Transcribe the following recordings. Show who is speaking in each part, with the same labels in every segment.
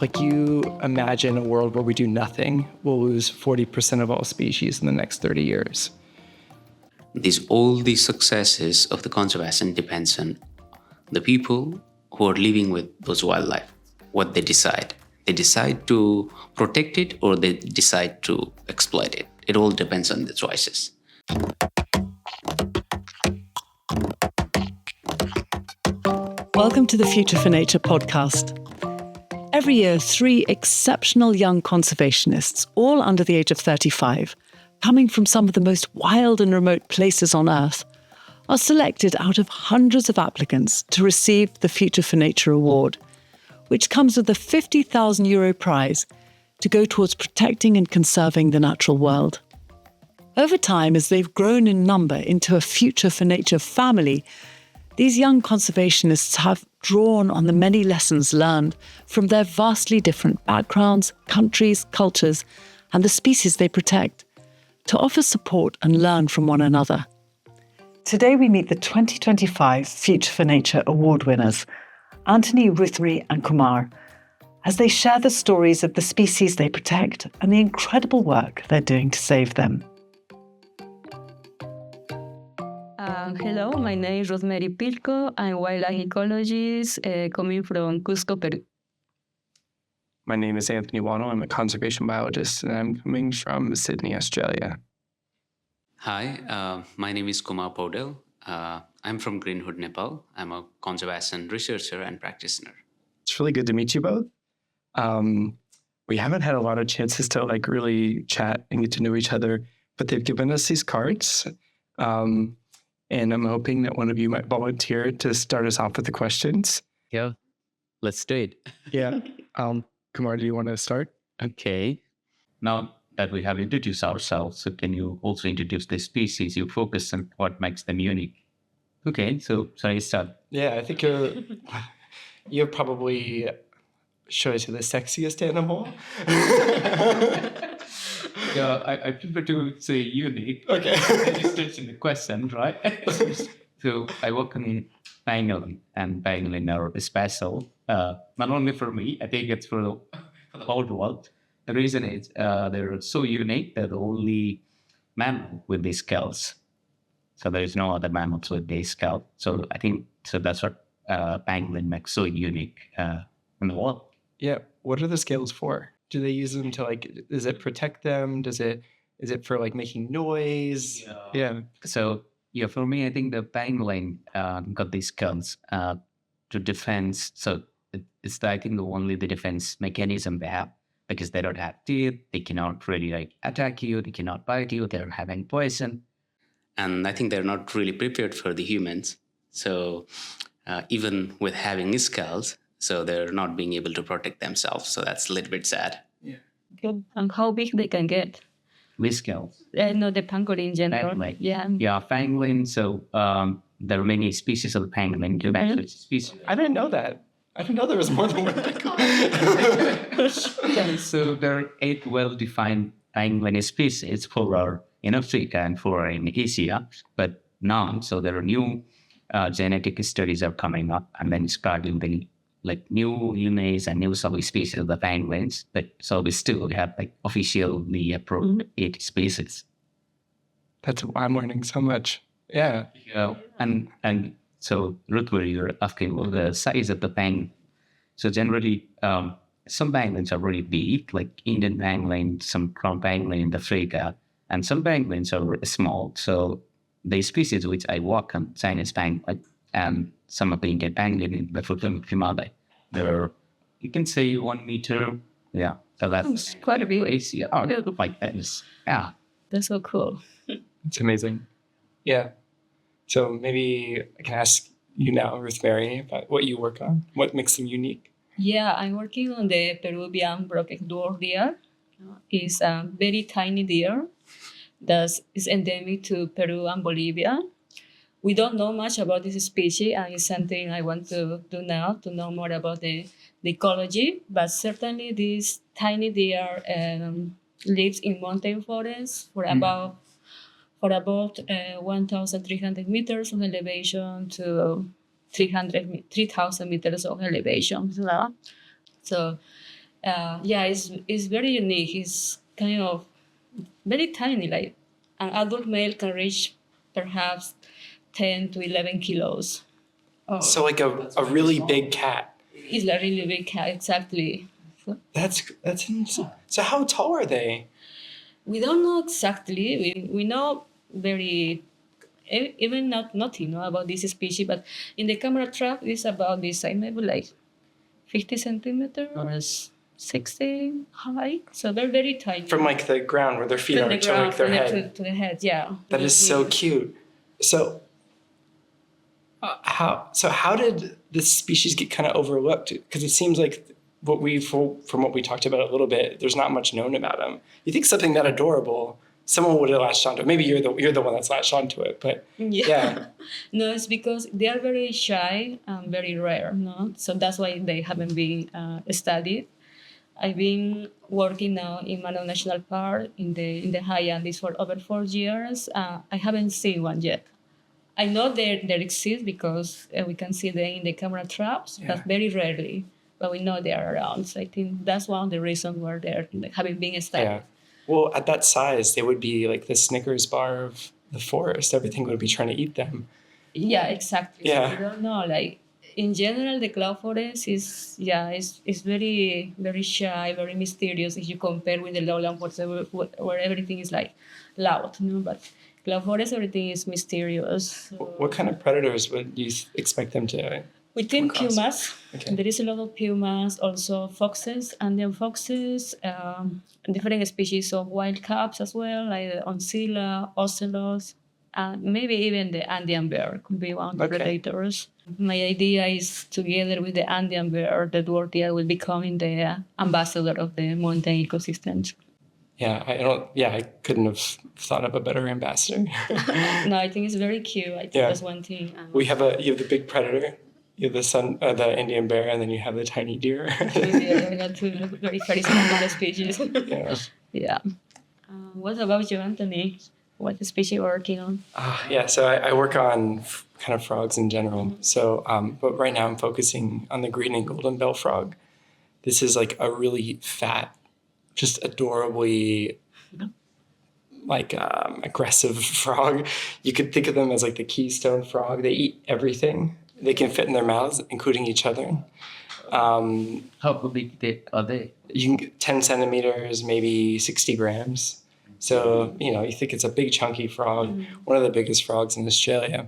Speaker 1: Like, you imagine a world where we do nothing, we'll lose 40% of all species in the next 30 years.
Speaker 2: All these successes of the conservation depends on the people who are living with those wildlife, what they decide. They decide to protect it or they decide to exploit it. It all depends on the choices.
Speaker 3: Welcome to the Future for Nature podcast. Every year, 3 exceptional young conservationists, all under the age of 35, coming from some of the most wild and remote places on Earth, are selected out of hundreds of applicants to receive the Future for Nature Award, which comes with a €50,000 prize to go towards protecting and conserving the natural world. Over time, as they've grown in number into a Future for Nature family, these young conservationists have drawn on the many lessons learned from their vastly different backgrounds, countries, cultures, and the species they protect, to offer support and learn from one another. Today we meet the 2025 Future for Nature Award winners, Anthony, Ruthmery and Kumar, as they share the stories of the species they protect and the incredible work they're doing to save them.
Speaker 4: Hello, my name is Ruthmery Pillco. I'm a wildlife ecologist coming from Cusco, Peru.
Speaker 1: My name is Anthony Waddle. I'm a conservation biologist, and I'm coming from Sydney, Australia.
Speaker 2: Hi, my name is Kumar Paudel. I'm from Greenhood, Nepal. I'm a conservation researcher and practitioner.
Speaker 1: It's really good to meet you both. We haven't had a lot of chances to really chat and get to know each other, but they've given us these cards. And I'm hoping that one of you might volunteer to start us off with the questions.
Speaker 5: Yeah, let's do it.
Speaker 1: Yeah. Kumar, do you want to start?
Speaker 5: Okay. Now that we have introduced ourselves, so can you also introduce the species you focus on what makes them unique? Okay, so shall I start?
Speaker 1: Yeah, I think you're probably, should I say, the sexiest animal?
Speaker 5: Yeah, I prefer to say unique.
Speaker 1: Okay.
Speaker 5: I just mentioned the question, right? So I work in pangolin, and pangolin are special. Not only for me, I think it's for the whole world. The reason is they're so unique. They're the only mammal with these scales. So there's no other mammals with these scales. So I think that's what pangolin makes so unique in the world.
Speaker 1: Yeah. What are the scales for? Do they use them to does it protect them? Is it for making noise? Yeah.
Speaker 5: So yeah, for me, I think the pangolin got these scales to defense. So it's I think only the defense mechanism they have, because they don't have teeth. They cannot really attack you. They cannot bite you. They're having poison.
Speaker 2: And I think they're not really prepared for the humans. So even with having scales, so they're not being able to protect themselves. So that's a little bit sad.
Speaker 1: Yeah.
Speaker 4: Okay. And how big they can get?
Speaker 5: With scales.
Speaker 4: No, the pangolin in general.
Speaker 5: Pangolin.
Speaker 4: Yeah.
Speaker 5: Yeah, pangolin. So there are many species of pangolin. Species.
Speaker 1: I didn't know that. I didn't know there was more than one.
Speaker 5: So there are 8 well-defined pangolin species for in Africa and for in Asia, but now, so there are new genetic studies are coming up, and then starting the new lineage and new subspecies of the penguins. But so we still have officially approved 8 species.
Speaker 1: I'm learning so much. Yeah.
Speaker 5: Yeah, and so Ruthmery, you're asking about the size of the penguin. So generally, some penguins are really big, like Indian pangolin, some crown pangolin in Africa, and some penguins are small. So the species which I work on, Chinese pangolin, and some of the Indian pangolin in the foothills of Himalayan, they're, you can say 1 meter. Yeah, so that's
Speaker 4: quite a bit.
Speaker 5: Yeah, like that is, yeah.
Speaker 4: That's so cool.
Speaker 1: It's amazing. Yeah. So maybe I can ask you now, Ruthmery, about what you work on. What makes them unique?
Speaker 4: Yeah, I'm working on the Peruvian broken dwarf deer. It's a very tiny deer that is endemic to Peru and Bolivia. We don't know much about this species, and it's something I want to do now, to know more about the ecology. But certainly this tiny deer lives in mountain forests for about 1,300 meters of elevation to 3,000 meters of elevation. So Yeah, it's very unique. It's kind of very tiny. Like an adult male can reach perhaps 10 to 11 kilos.
Speaker 1: So like a really big cat.
Speaker 4: It's a really big cat, exactly. So
Speaker 1: That's insane. So how tall are they?
Speaker 4: we don't know exactly. We know very even not nothing about this species, but in the camera trap it's about this size, maybe like 50 centimeters, 60 high. So they're very tiny.
Speaker 1: From like the ground where their feet
Speaker 4: From
Speaker 1: are
Speaker 4: the
Speaker 1: to
Speaker 4: ground
Speaker 1: like their
Speaker 4: from the-
Speaker 1: head.
Speaker 4: to the head, yeah.
Speaker 1: That is so cute. So how did this species get kind of overlooked? Because it seems like from what we talked about a little bit, there's not much known about them. You think something that adorable, someone would have latched onto it. Maybe you're the one that's latched onto it, but yeah.
Speaker 4: No, it's because they are very shy and very rare, no? So that's why they haven't been studied. I've been working now in Mano National Park in the high Andes for over 4 years. I haven't seen one yet. I know there exist because we can see them in the camera traps, but very rarely. But we know they are around. So I think that's one of the reasons why they haven't been studied.
Speaker 1: Yeah. Well, at that size, they would be like the Snickers bar of the forest. Everything would be trying to eat them.
Speaker 4: Yeah, exactly.
Speaker 1: Yeah.
Speaker 4: So we don't know. Like in general, the cloud forest is very very shy, very mysterious if you compare with the lowland forest where everything is like loud, But cloud forest, everything is mysterious. So
Speaker 1: What kind of predators would you expect them to?
Speaker 4: we think
Speaker 1: across?
Speaker 4: pumas.
Speaker 1: Okay.
Speaker 4: There is a lot of pumas, also foxes, Andean foxes, different species of wild cats as well, like the oncilla, ocelots, and maybe even the Andean bear could be one of the
Speaker 1: Okay.
Speaker 4: predators. My idea is together with the Andean bear, the dwarf deer will become the ambassador of the mountain ecosystems.
Speaker 1: Yeah, I couldn't have thought of a better ambassador.
Speaker 4: No, I think it's very cute. I think
Speaker 1: Yeah.
Speaker 4: that's one thing.
Speaker 1: You have the big predator, you have the Indian bear, and then you have the tiny deer.
Speaker 4: They're not two very charismatic species.
Speaker 1: Yeah.
Speaker 4: Yeah. What about you, Anthony? What species you working on?
Speaker 1: Yeah, so I work on kind of frogs in general. So, but right now I'm focusing on the green and golden bell frog. This is like a really fat, just adorably like aggressive frog. You could think of them as like the keystone frog. They eat everything they can fit in their mouths, including each other.
Speaker 5: How big are they?
Speaker 1: You can get 10 centimeters, maybe 60 grams. So, you think it's a big chunky frog, one of the biggest frogs in Australia.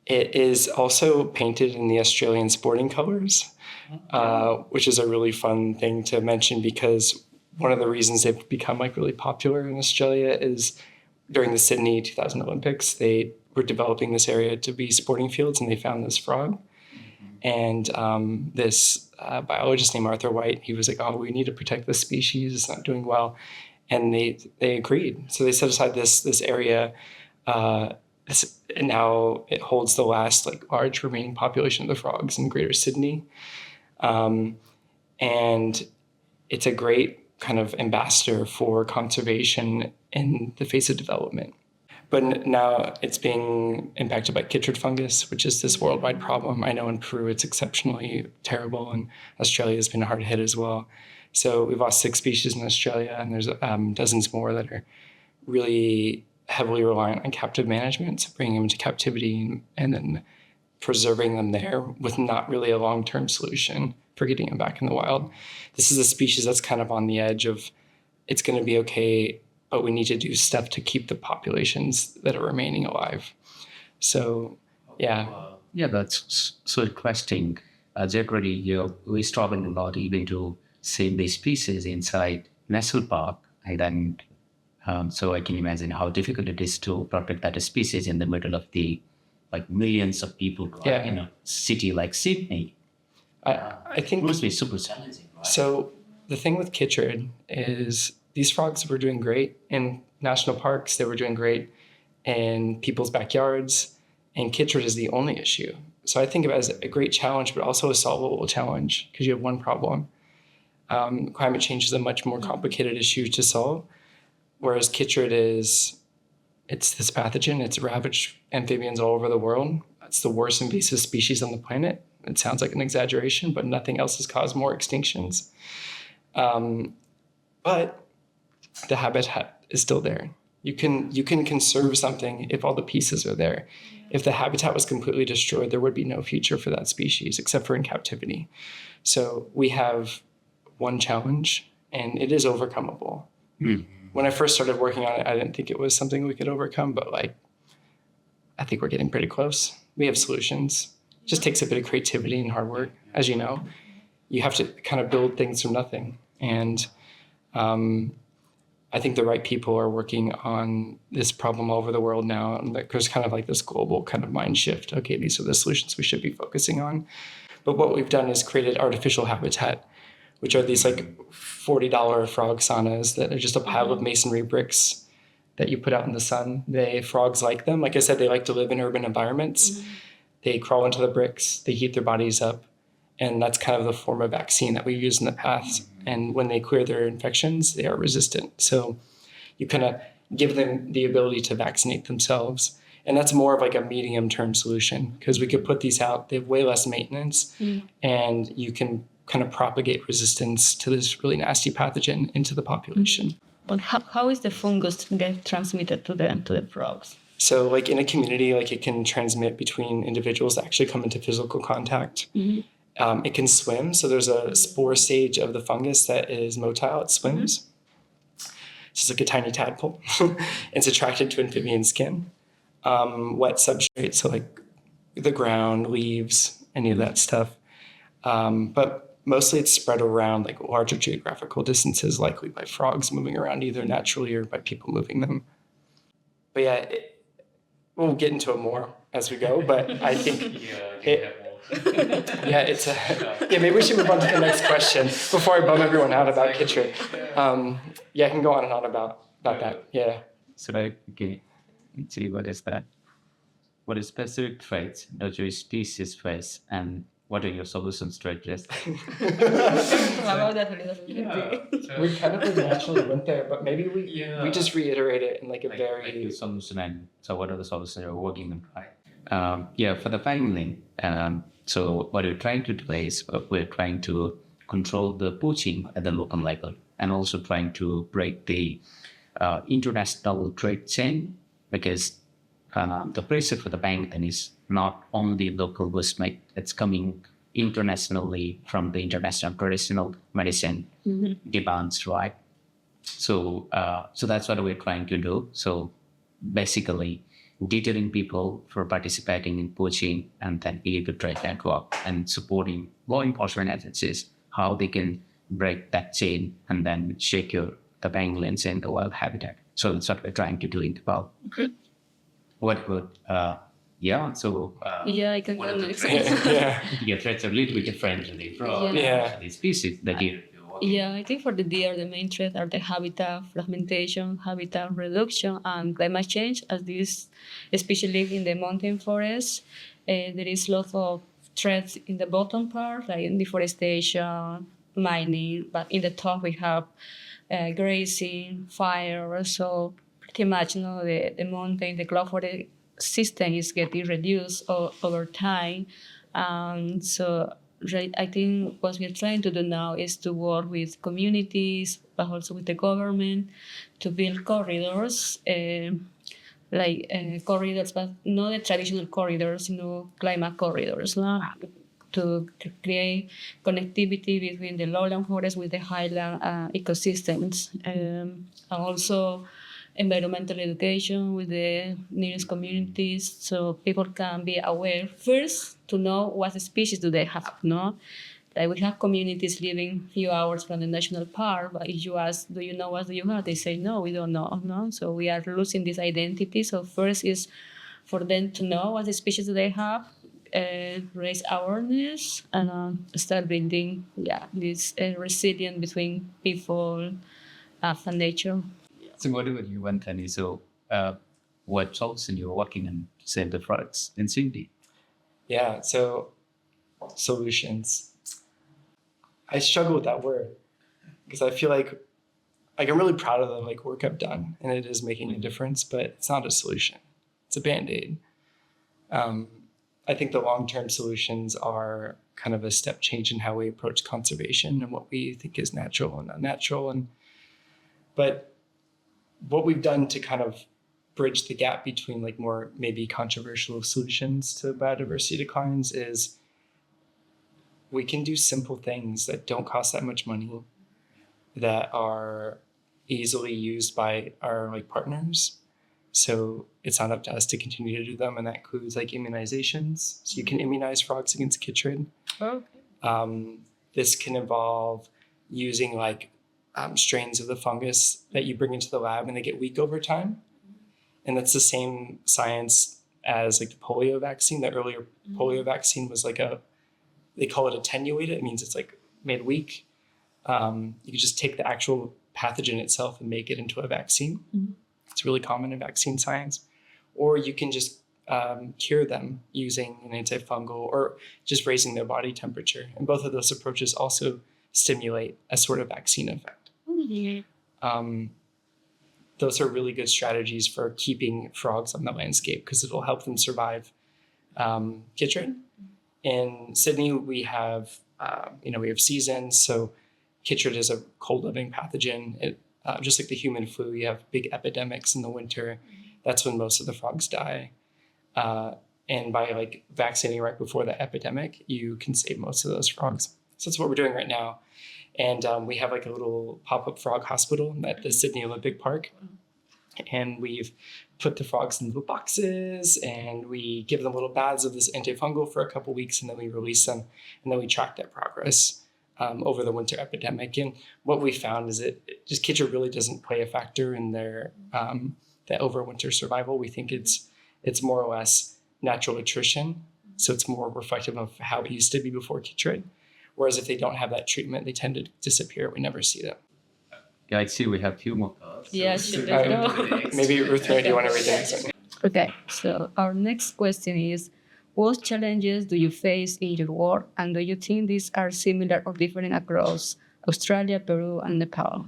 Speaker 1: It is also painted in the Australian sporting colors, which is a really fun thing to mention because one of the reasons they've become like really popular in Australia is during the Sydney 2000 Olympics, they were developing this area to be sporting fields and they found this frog. And this biologist named Arthur White, he was like, oh, we need to protect this species. It's not doing well. And they agreed. So they set aside this area. And now it holds the last like large remaining population of the frogs in Greater Sydney. And it's a great kind of ambassador for conservation in the face of development. But now it's being impacted by chytrid fungus, which is this worldwide problem. I know in Peru it's exceptionally terrible, and Australia has been hard hit as well. So we've lost 6 species in Australia, and there's dozens more that are really heavily reliant on captive management, so bringing them into captivity and then preserving them there with not really a long-term solution for getting them back in the wild. This is a species that's kind of on the edge of it's going to be okay, but we need to do stuff to keep the populations that are remaining alive. So, yeah.
Speaker 5: Yeah, that's so interesting. Generally, we struggle a lot even to save the species inside national park. And so I can imagine how difficult it is to protect that species in the middle of the millions of people in a city like Sydney.
Speaker 1: I think
Speaker 5: it must be super challenging. Right?
Speaker 1: So the thing with chytrid is these frogs were doing great in national parks. They were doing great in people's backyards. And chytrid is the only issue. So I think of it as a great challenge, but also a solvable challenge because you have one problem. Climate change is a much more complicated issue to solve, whereas chytrid it's this pathogen. It's ravaged amphibians all over the world. It's the worst invasive species on the planet. it sounds like an exaggeration, but nothing else has caused more extinctions. But the habitat is still there. You can conserve something if all the pieces are there. If the habitat was completely destroyed, there would be no future for that species except for in captivity. So we have one challenge, and it is overcomable. When I first started working on it, I didn't think it was something we could overcome, but like, I think we're getting pretty close. We have solutions. It just takes a bit of creativity and hard work. As you know, you have to kind of build things from nothing. And I think the right people are working on this problem all over the world now. And there's kind of like this global kind of mind shift. Okay, these are the solutions we should be focusing on. But what we've done is created artificial habitat, which are these like $40 frog saunas that are just a pile of masonry bricks that you put out in the sun. Frogs like them. Like I said, they like to live in urban environments. They crawl into the bricks, they heat their bodies up. And that's kind of the form of vaccine that we used in the past. And when they clear their infections, they are resistant. So you kind of give them the ability to vaccinate themselves. And that's more of like a medium-term solution, because we could put these out. They have way less maintenance, and you can kind of propagate resistance to this really nasty pathogen into the population.
Speaker 4: But how is the fungus get transmitted to the frogs?
Speaker 1: So like in a community, like it can transmit between individuals that actually come into physical contact. It can swim. So there's a spore stage of the fungus that is motile. It swims. It's just like a tiny tadpole. It's attracted to amphibian skin. Wet substrate, so like the ground, leaves, any of that stuff. But mostly it's spread around like larger geographical distances, likely by frogs moving around either naturally or by people moving them. But yeah, we'll get into it more as we go, but I think maybe we should move on to the next question before I bum everyone out about Kitchener. I can go on and on about that. Yeah.
Speaker 5: So okay, let's see, what is that? What is specific traits does your species face, and what are your solutions to address?
Speaker 4: About that a little bit.
Speaker 1: We kind of naturally went there, but maybe we just reiterate it in like a very...
Speaker 5: the solution, and so what are the solutions you're working on? For the pangolin, so what we're trying to do is we're trying to control the poaching at the local level, and also trying to break the international trade chain, because the pressure for the pangolin is not only local bushmeat, it's coming internationally from the international traditional medicine demands, right? So that's what we're trying to do. So basically, deterring people for participating in poaching and then illegal trade network, and supporting law enforcement agencies, how they can break that chain and then secure the pangolins in the wild habitat. So that's what we're trying to do in Nepal. What would, I can go next. Your threats are a little bit different than the species that you...
Speaker 4: I think for the deer, the main threats are the habitat fragmentation, habitat reduction, and climate change, as these species live in the mountain forests. There is lots of threats in the bottom part, like deforestation, mining, but in the top we have grazing, fire. So pretty much, the mountain, the cloud forest system is getting reduced over time. So I think what we're trying to do now is to work with communities, but also with the government, to build corridors, corridors, but not the traditional corridors, climate corridors, to create connectivity between the lowland forest with the highland ecosystems, and also environmental education with the nearest communities, so people can be aware first to know what species do they have. Like we have communities living a few hours from the national park, but if you ask, do you know what do you have? They say, no, we don't know. No? So we are losing this identity. So first is for them to know what species do they have, raise awareness, and start building this resilience between people and nature.
Speaker 5: So what about you, Anthony? So what solution you're working on to save the frogs in Cindy?
Speaker 1: Yeah, so solutions. I struggle with that word because I feel like I'm really proud of the work I've done, and it is making a difference, but it's not a solution. It's a Band-Aid. I think the long-term solutions are kind of a step change in how we approach conservation and what we think is natural and unnatural. But what we've done to kind of bridge the gap between like more maybe controversial solutions to biodiversity declines is we can do simple things that don't cost that much money, that are easily used by our like partners. So it's not up to us to continue to do them, and that includes like immunizations. So you can immunize frogs against chytrid.
Speaker 4: Okay.
Speaker 1: This can involve using like strains of the fungus that you bring into the lab and they get weak over time. And that's the same science as like the polio vaccine. The earlier polio vaccine was like they call it attenuated. It means it's like made weak. You can just take the actual pathogen itself and make it into a vaccine.
Speaker 4: Mm-hmm.
Speaker 1: It's really common in vaccine science. Or you can just cure them using an antifungal or just raising their body temperature. And both of those approaches also stimulate a sort of vaccine effect.
Speaker 4: Mm-hmm.
Speaker 1: Those are really good strategies for keeping frogs on the landscape because it'll help them survive chytrid. In Sydney, we have seasons. So chytrid is a cold living pathogen. Just like the human flu, you have big epidemics in the winter. That's when most of the frogs die. And by like vaccinating right before the epidemic, you can save most of those frogs. So that's what we're doing right now. And we have like a little pop-up frog hospital at the Sydney Olympic Park. And we've put the frogs in little boxes and we give them little baths of this antifungal for a couple weeks, and then we release them, and then we track their progress over the winter epidemic. And what we found is just chytrid really doesn't play a factor in their overwinter survival. We think it's more or less natural attrition. So it's more reflective of how it used to be before chytrid. Whereas if they don't have that treatment, they tend to disappear. We never see them.
Speaker 5: Yeah, I see we have few more.
Speaker 4: Yes, you
Speaker 1: Maybe Ruthmery, do you want to read the next one?
Speaker 4: Okay, so our next question is, what challenges do you face in your work, and do you think these are similar or different across Australia, Peru, and Nepal?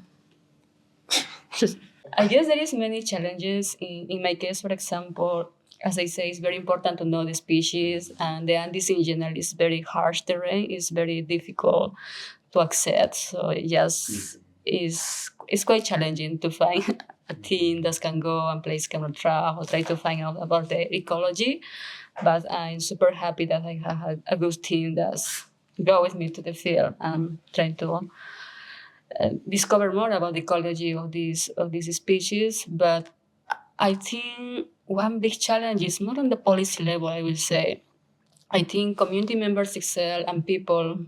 Speaker 4: I guess there is many challenges. In my case, for example, as I say, it's very important to know the species, and the Andes in general is very harsh terrain. It's very difficult to access. So yes, it's quite challenging to find a team that can go and place camera trap or try to find out about the ecology. But I'm super happy that I have a good team that's go with me to the field and trying to discover more about the ecology of these species. But I think one big challenge is more on the policy level, I will say. I think community members excel and people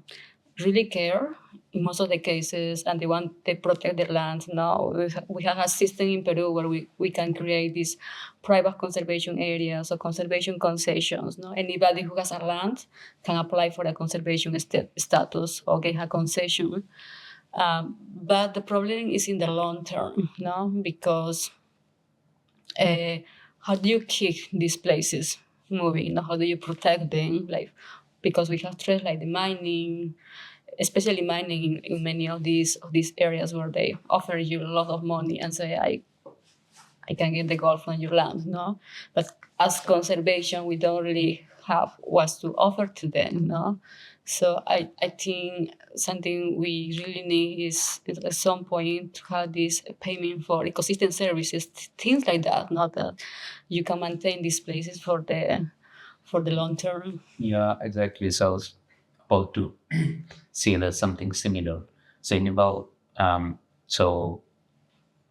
Speaker 4: really care in most of the cases, and they protect their land. Now we have a system in Peru where we can create these private conservation areas or conservation concessions. No, anybody who has a land can apply for a conservation status or get a concession. But the problem is in the long term, no, because how do you keep these places moving? How do you protect them? Because we have threats like the mining, especially mining in many of these areas where they offer you a lot of money and say, I can get the gold from your land, no? But as conservation, we don't really have what to offer to them, no? So I think something we really need is at some point to have this payment for ecosystem services, things like that, not that you can maintain these places for the long term.
Speaker 5: Yeah, exactly. So I was about to see there's something similar. So in about so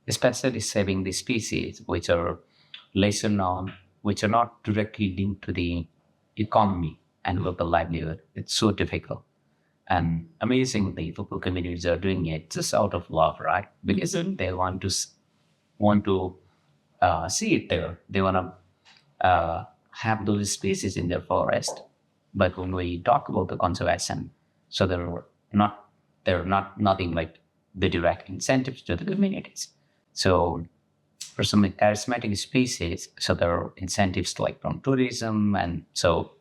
Speaker 5: especially saving the species which are lesser known, which are not directly linked to the economy and local livelihood. It's so difficult. And amazingly, local communities are doing it just out of love, right? Because they want to see it there. They want to have those species in their forest. But when we talk about the conservation, so there are not nothing like the direct incentives to the communities. So for some charismatic species, so there are incentives like from tourism, and so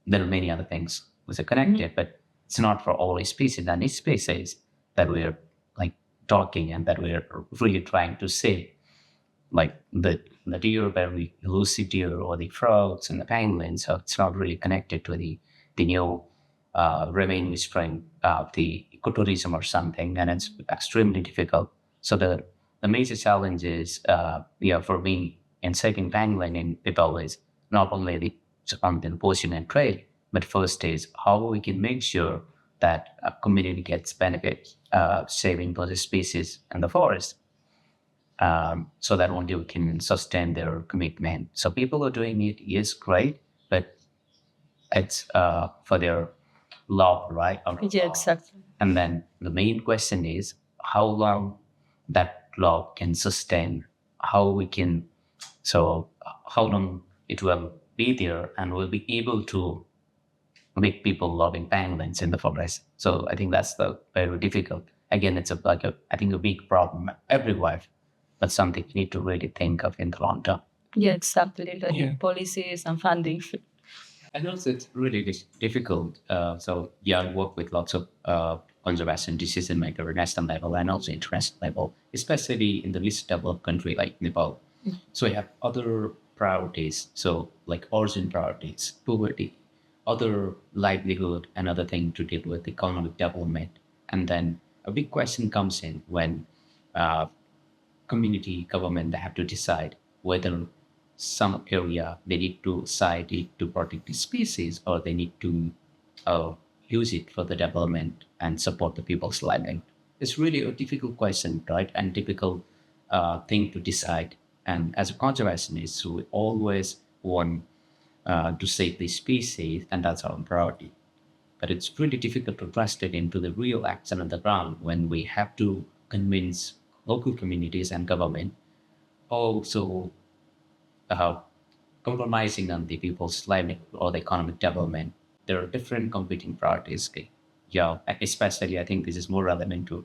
Speaker 5: there are many other things which are connected, but it's not for all species. And each species that we're like talking and that we're really trying to save, like the the deer, very elusive deer, or the frogs and the pangolins. So it's not really connected to the new revenue stream of the ecotourism or something, and it's extremely difficult. So the major challenge is, for me in saving pangolin in Nepal is not only the poaching and trade, but first is how we can make sure that a community gets benefit saving those species in the forest, so that only we can sustain their commitment. So people are doing it, yes, great, but it's for their love, right?
Speaker 4: Yeah, exactly.
Speaker 5: And then the main question is how long that love can sustain, how we can, so how long it will be there and we'll be able to make people loving pangolins in the forest. So I think that's the very difficult. Again, it's I think a big problem everywhere, but something we need to really think of in the long term.
Speaker 4: Yeah, exactly. Like
Speaker 1: Yeah.
Speaker 4: policies and funding.
Speaker 5: And also, it's really difficult. I work with lots of conservation decision maker at national level and also international level, especially in the least developed country like Nepal. So we have other priorities, so like origin priorities, poverty, other livelihood, and other thing to deal with economic development. And then a big question comes in when community government, they have to decide whether some area they need to site it to protect the species or they need to use it for the development and support the people's livelihood. It's really a difficult question, right? And difficult thing to decide. And as a conservationist, we always want to save the species, and that's our priority. But it's really difficult to translate into the real action on the ground when we have to convince local communities and government also compromising on the people's livelihood or the economic development. There are different competing priorities. Yeah, especially I think this is more relevant to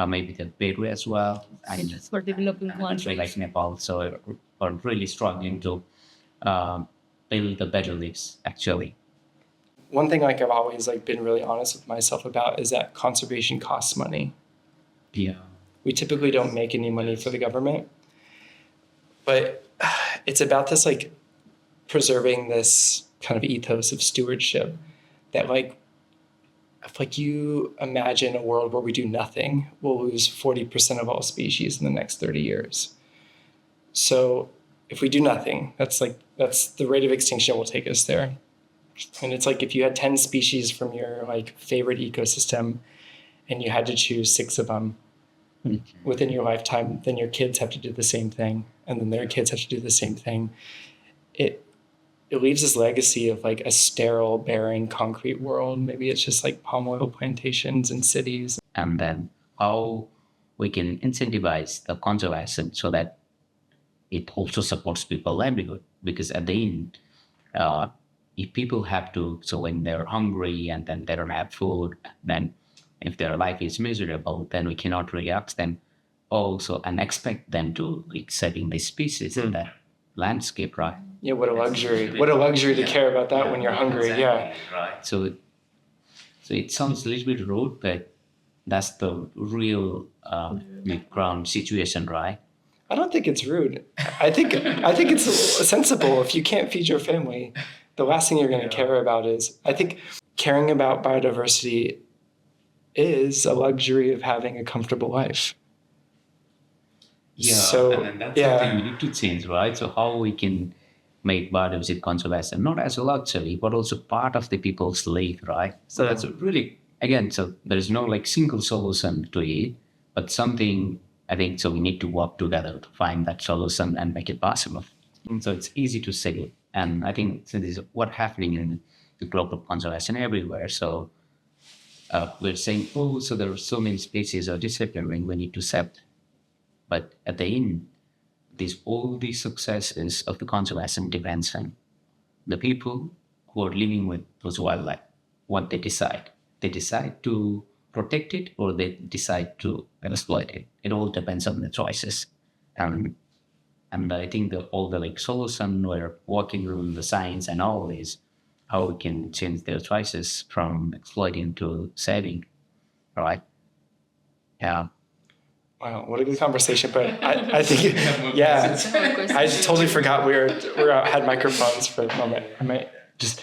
Speaker 5: maybe the Peru as well. And
Speaker 4: For developing countries.
Speaker 5: like Nepal, so are really struggling to build the better lives actually.
Speaker 1: One thing like I've always like been really honest with myself about is that conservation costs money.
Speaker 5: Yeah.
Speaker 1: We typically don't make any money for the government, but it's about this like preserving this kind of ethos of stewardship that like if like you imagine a world where we do nothing, we'll lose 40% of all species in the next 30 years. So if we do nothing, that's the rate of extinction will take us there. And it's like if you had 10 species from your like favorite ecosystem and you had to choose 6 of them within your lifetime, then your kids have to do the same thing, and then their kids have to do the same thing. It leaves this legacy of like a sterile, barren, concrete world. Maybe it's just like palm oil plantations in cities.
Speaker 5: And then how we can incentivize the conservation so that it also supports people's livelihood. Because at the end, if people have to, so when they're hungry and then they don't have food, then if their life is miserable, then we cannot really ask them also and expect them to like saving the species in that landscape, right?
Speaker 1: Yeah, what a luxury. What a luxury to care about that when you're hungry. Yeah.
Speaker 5: Right. So it sounds a little bit rude, but that's the real ground situation, right?
Speaker 1: I don't think it's rude. I think it's sensible. If you can't feed your family, the last thing you're going to care about is, I think caring about biodiversity is a luxury of having a comfortable life.
Speaker 5: Yeah,
Speaker 1: So,
Speaker 5: and then that's
Speaker 1: yeah.
Speaker 5: something we need to change, right? So how we can make biodiversity conservation not as a luxury, but also part of the people's life, right? So that's really, again, so there is no like single solution to it, but something I think so we need to work together to find that solution and make it possible. So it's easy to say, and I think so this is what's happening in the global conservation everywhere. So we're saying, oh, so there are so many species are disappearing, we need to save. But at the end, all these successes of the conservation depends on the people who are living with those wildlife, what they decide. They decide to protect it or they decide to exploit it. It all depends on the choices. And I think all the like solution we're working on the science and all is how we can change their choices from exploiting to saving. All right. Yeah.
Speaker 1: Wow, what a good conversation. But I think, yeah, I totally forgot we had microphones for a moment. I might just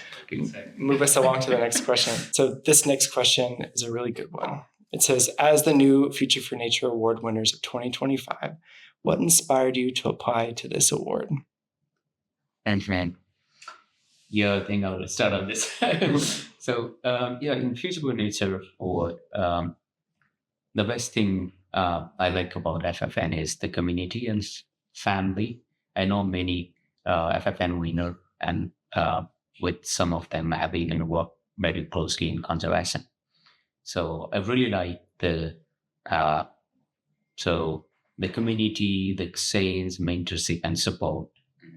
Speaker 1: move us along to the next question. So this next question is a really good one. It says, as the new Future for Nature Award winners of 2025, what inspired you to apply to this award?
Speaker 5: Thanks, man. Yeah, I think I will start on this. So, in Future for Nature Award, the best thing I like about FFN is the community and family. I know many FFN winner, and with some of them I have even worked very closely in conservation. So I really like the community, the sales, mentorship, and support.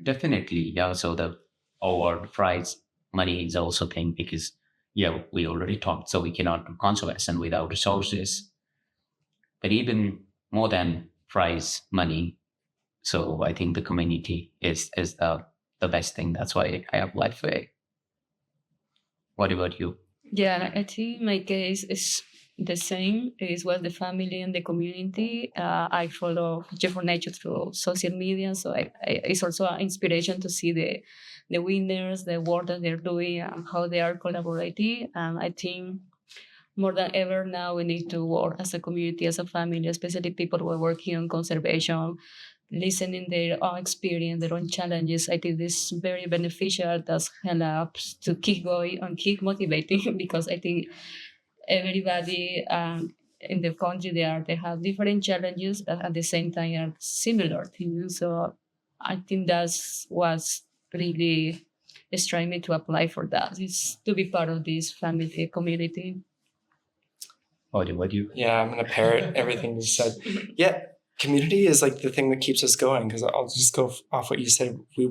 Speaker 5: Definitely, yeah. So the award prize money is also thing because we already talked. So we cannot do conservation without resources. But even more than prize money, so I think the community is the best thing. That's why I applied for it. What about you?
Speaker 4: Yeah, I think my case is the same. It was the family and the community. I follow Future for Nature through social media, so it's also an inspiration to see the winners, the work that they're doing, and how they are collaborating. And I think more than ever now we need to work as a community, as a family, especially people who are working on conservation, listening their own experience, their own challenges. I think this is very beneficial. That helps to keep going and keep motivating because I think everybody in the country they have different challenges, but at the same time are similar things. So I think that's what's really striving me to apply for that. Is to be part of this family community.
Speaker 5: What do you?
Speaker 1: Yeah, I'm going to parrot everything you said. Yeah, community is like the thing that keeps us going, because I'll just go off what you said. We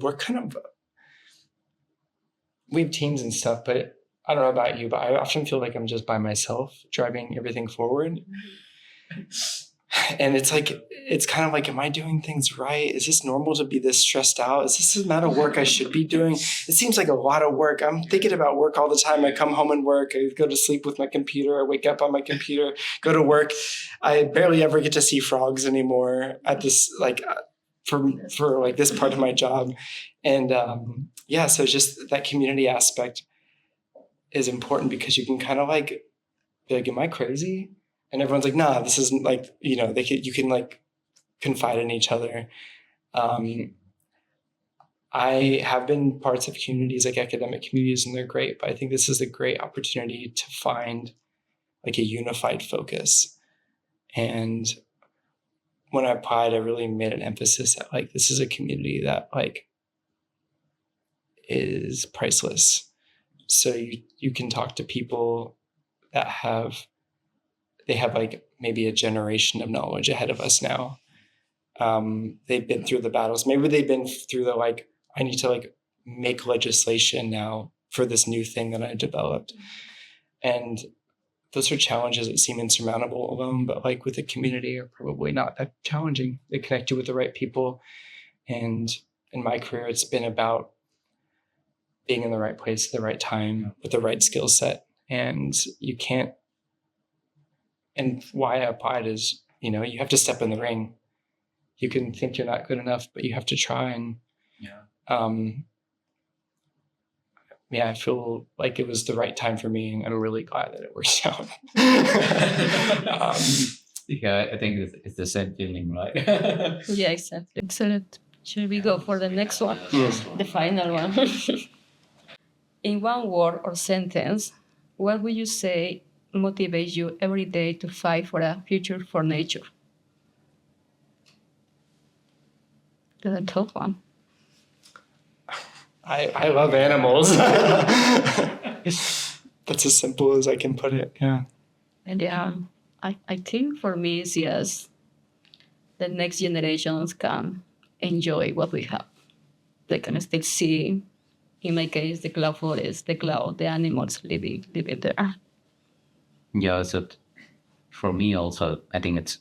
Speaker 1: have teams and stuff, but I don't know about you, but I often feel like I'm just by myself driving everything forward. And it's kind of like, am I doing things right? Is this normal to be this stressed out? Is this the amount of work I should be doing? It seems like a lot of work. I'm thinking about work all the time. I come home and work. I go to sleep with my computer. I wake up on my computer, go to work. I barely ever get to see frogs anymore at this, for like this part of my job. And so just that community aspect is important, because you can kind of like be like, am I crazy? And everyone's like, nah, this isn't like, you can like confide in each other. I have been parts of communities like academic communities, and they're great, but I think this is a great opportunity to find like a unified focus. And when I applied, I really made an emphasis that like, this is a community that like is priceless. So you can talk to people that they have like maybe a generation of knowledge ahead of us now. They've been through the battles. Maybe they've been through the like, I need to like make legislation now for this new thing that I developed. And those are challenges that seem insurmountable alone, but like with a community are probably not that challenging. They connect you with the right people. And in my career, it's been about being in the right place at the right time with the right skill set. And and why I applied is, you have to step in the ring. You can think you're not good enough, but you have to try. And I feel like it was the right time for me, and I'm really glad that it worked out.
Speaker 5: I think it's the same feeling, right?
Speaker 4: Yeah, exactly. Excellent. Should we go for the next one?
Speaker 1: Yes.
Speaker 4: The final one. In one word or sentence, what would you say motivates you every day to fight for a future for nature? That's a tough one.
Speaker 1: I love animals. That's as simple as I can put it. Yeah.
Speaker 4: And I think for me it's yes, the next generations can enjoy what we have. They can still see, in my case, the cloud forest, the animals living there.
Speaker 5: Yeah, so for me also, I think it's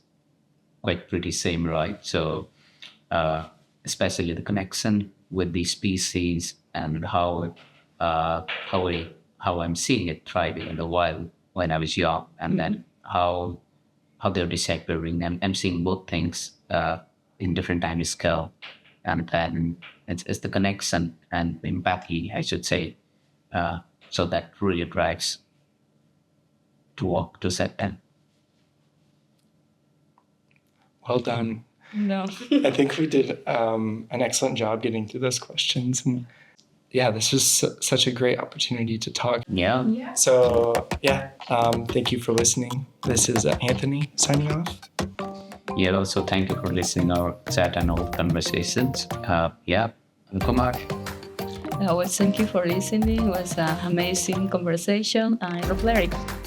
Speaker 5: quite pretty same, right? So especially the connection with the species and how I'm seeing it thriving in the wild when I was young, and then how how they're deciphering. I'm seeing both things in different time scale, and then it's the connection and empathy, I should say. So that really drives to walk to set them.
Speaker 1: Well done.
Speaker 4: No.
Speaker 1: I think we did an excellent job getting through those questions. And yeah, this was such a great opportunity to talk.
Speaker 5: Yeah.
Speaker 1: So yeah, thank you for listening. This is Anthony signing off.
Speaker 5: Yeah, also thank you for listening our chat and our conversations. And Kumar.
Speaker 4: Well, thank you for listening. It was an amazing conversation. I'm Ruthmery.